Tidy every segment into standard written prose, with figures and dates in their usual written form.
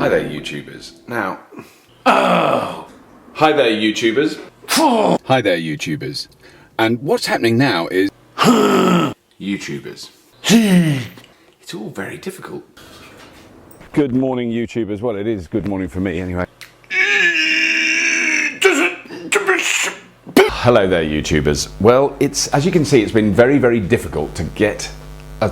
Hi there, YouTubers. Now, hi there, YouTubers. Hi there, YouTubers. And what's happening now is YouTubers. It's all very difficult. Good morning, YouTubers. Well, it is good morning for me, anyway. Hello there, YouTubers. Well, as you can see, it's been very, very difficult to get a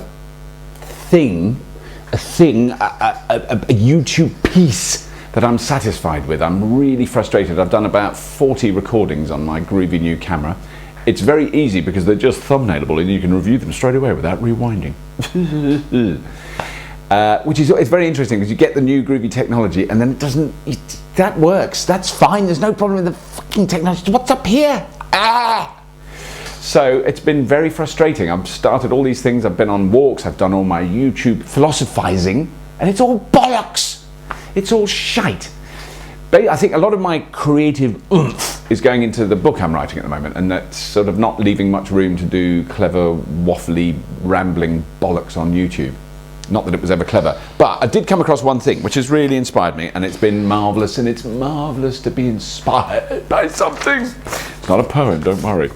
YouTube piece that I'm satisfied with. I'm really frustrated. I've done about 40 recordings on my groovy new camera. It's very easy because they're just thumbnailable and you can review them straight away without rewinding. It's very interesting because you get the new groovy technology and then that works. That's fine. There's no problem with the fucking technology. What's up here? So it's been very frustrating. I've started all these things. I've been on walks. I've done all my YouTube philosophizing and it's all bollocks. It's all shite. But I think a lot of my creative oomph is going into the book I'm writing at the moment, and that's sort of not leaving much room to do clever, waffly, rambling bollocks on YouTube. Not that it was ever clever, but I did come across one thing which has really inspired me, and it's been marvellous, and it's marvellous to be inspired by something. It's not a poem, don't worry.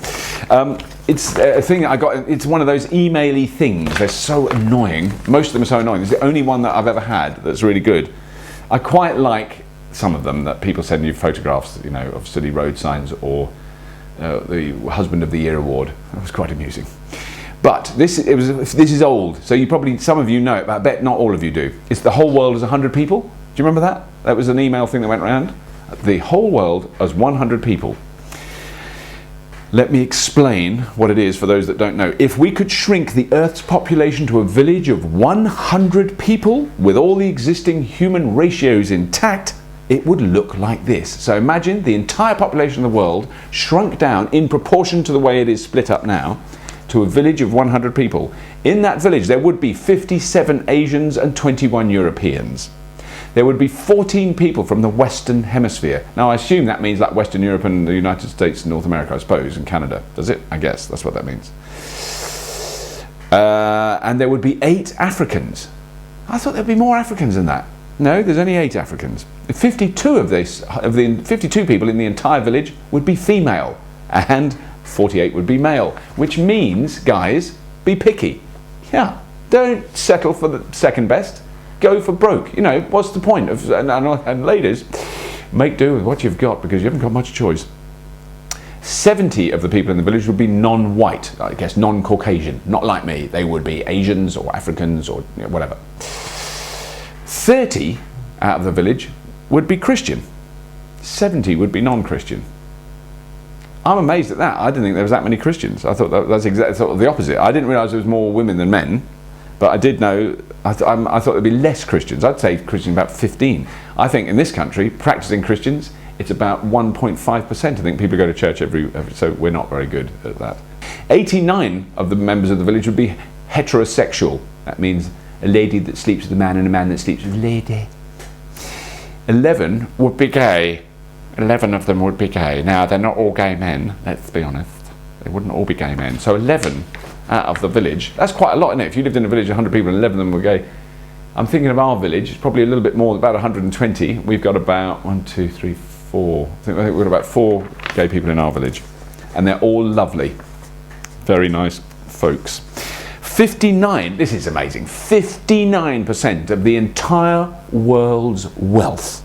It's a thing I got. It's one of those email-y things. They're so annoying. Most of them are so annoying. It's the only one that I've ever had that's really good. I quite like some of them that people send you photographs, you know, of silly road signs or the Husband of the Year award. That was quite amusing. But this is old, so some of you know it, but I bet not all of you do. It's the whole world is 100 people. Do you remember that? That was an email thing that went around. The whole world as 100 people. Let me explain what it is for those that don't know. If we could shrink the Earth's population to a village of 100 people with all the existing human ratios intact, it would look like this. So imagine the entire population of the world shrunk down in proportion to the way it is split up now to a village of 100 people. In that village there would be 57 Asians and 21 Europeans. There would be 14 people from the Western Hemisphere. Now I assume that means like Western Europe and the United States and North America, I suppose, and Canada. Does it? I guess that's what that means. And there would be 8 Africans. I thought there'd be more Africans than that. No, there's only 8 Africans. 52 of the 52 people in the entire village would be female, and 48 would be male, which means, guys, be picky. Yeah, don't settle for the second best. Go for broke. You know, what's the point of, and ladies, make do with what you've got because you haven't got much choice. 70 of the people in the village would be non-white, I guess non-Caucasian, not like me. They would be Asians or Africans or whatever. 30 out of the village would be Christian. 70 would be non-Christian. I'm amazed at that. I didn't think there was that many Christians. I thought that's exactly sort of the opposite. I didn't realise there was more women than men, but I did know. I thought there'd be less Christians. I'd say Christians about 15. I think in this country, practicing Christians, it's about 1.5%. I think people go to church so we're not very good at that. 89 of the members of the village would be heterosexual. That means a lady that sleeps with a man and a man that sleeps with a lady. 11 would be gay. 11 of them would be gay. Now, they're not all gay men, let's be honest. They wouldn't all be gay men. So 11 out of the village, that's quite a lot, isn't it? If you lived in a village of 100 people and 11 of them were gay. I'm thinking of our village, it's probably a little bit more, about 120. We've got about 1, 2, 3, 4. I think we've got about 4 gay people in our village. And they're all lovely. Very nice folks. 59, this is amazing, 59% of the entire world's wealth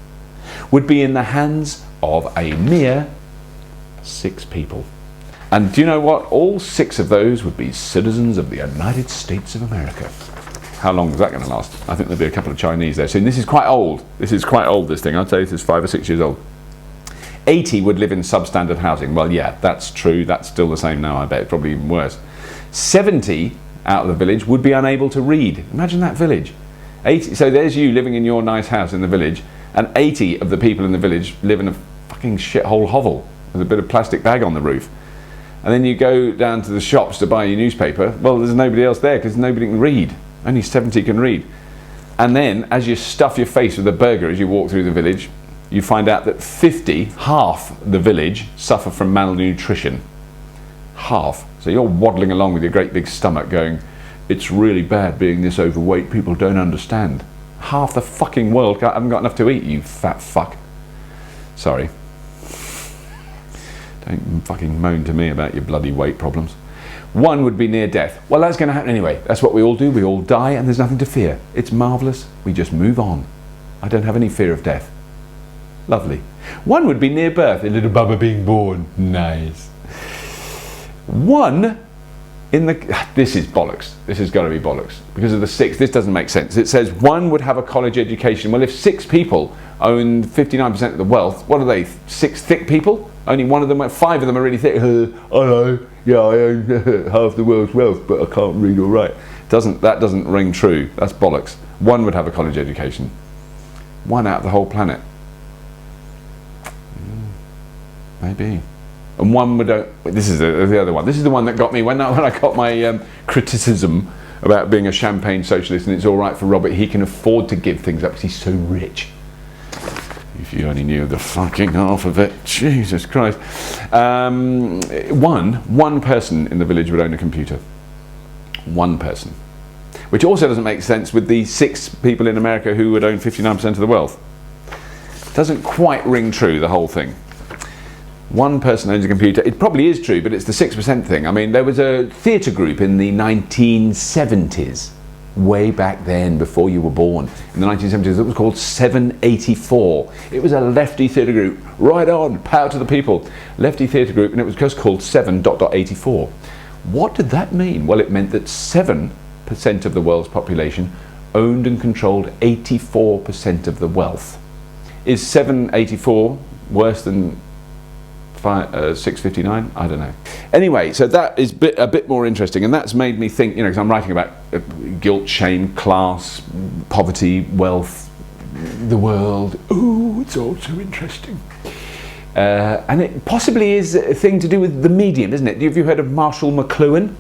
would be in the hands of a mere 6 people. And do you know what? All 6 of those would be citizens of the United States of America. How long is that going to last? I think there'll be a couple of Chinese there soon. This is quite old. This thing. I'd say this is 5 or 6 years old. 80 would live in substandard housing. Well, yeah, that's true. That's still the same now, I bet. Probably even worse. 70 out of the village would be unable to read. Imagine that village. 80. So there's you living in your nice house in the village, and 80 of the people in the village live in a fucking shithole hovel with a bit of plastic bag on the roof. And then you go down to the shops to buy your newspaper. Well, there's nobody else there because nobody can read. Only 70 can read. And then, as you stuff your face with a burger as you walk through the village, you find out that half the village suffer from malnutrition. Half. So you're waddling along with your great big stomach going, it's really bad being this overweight, people don't understand. Half the fucking world haven't got enough to eat, you fat fuck. Sorry. Don't fucking moan to me about your bloody weight problems. 1 would be near death. Well, that's going to happen anyway. That's what we all do. We all die and there's nothing to fear. It's marvellous. We just move on. I don't have any fear of death. Lovely. 1 would be near birth. A little bubba being born. Nice. 1 in the... This is bollocks. This has got to be bollocks. Because of the 6, this doesn't make sense. It says 1 would have a college education. Well, if 6 people own 59% of the wealth, what are they? 6 thick people? Only 1 of them, 5 of them are really thick. I know, yeah, I own half the world's wealth, but I can't read or write. That doesn't ring true. That's bollocks. 1 would have a college education. 1 out of the whole planet. Maybe. And 1 would... This is the other one. This is the one that got me when I got my criticism about being a champagne socialist, and it's all right for Robert. He can afford to give things up because he's so rich. If you only knew the fucking half of it. Jesus Christ. 1 person in the village would own a computer. 1 person. Which also doesn't make sense with the 6 people in America who would own 59% of the wealth. Doesn't quite ring true, the whole thing. 1 person owns a computer. It probably is true, but it's the 6% thing. I mean, there was a theatre group in the 1970s. Way back then, before you were born, in the 1970s, it was called 784. It was a lefty theatre group. Right on, power to the people. Lefty theatre group, and it was just called 7.84. What did that mean? Well, it meant that 7% of the world's population owned and controlled 84% of the wealth. Is 784 worse than 659? I don't know. Anyway, so that is a bit more interesting, and that's made me think, because I'm writing about guilt, shame, class, poverty, wealth, the world. Ooh, it's all so interesting. And it possibly is a thing to do with the medium, isn't it? Have you heard of Marshall McLuhan?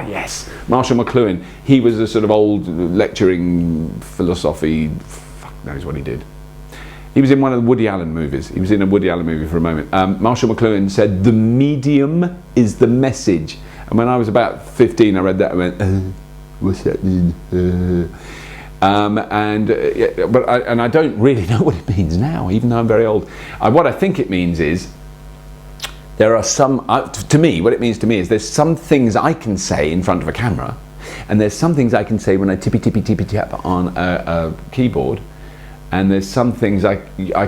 Yes, Marshall McLuhan. He was a sort of old lecturing philosophy, fuck knows what he did. He was in one of the Woody Allen movies. He was in a Woody Allen movie for a moment. Marshall McLuhan said, the medium is the message. And when I was about 15, I read that and went, what's that mean? And I don't really know what it means now, even though I'm very old. What I think it means is, there are some, to me, what it means to me is there's some things I can say in front of a camera, and there's some things I can say when I tippy tap on a keyboard, and there's some things I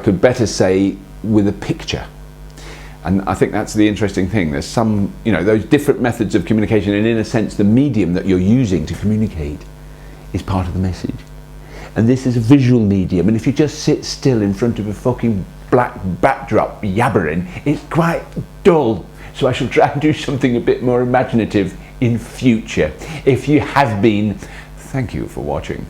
could better say with a picture. And I think that's the interesting thing. There's some, those different methods of communication, and in a sense, the medium that you're using to communicate is part of the message. And this is a visual medium, and if you just sit still in front of a fucking black backdrop yabbering, it's quite dull. So I shall try and do something a bit more imaginative in future. If you have been, thank you for watching.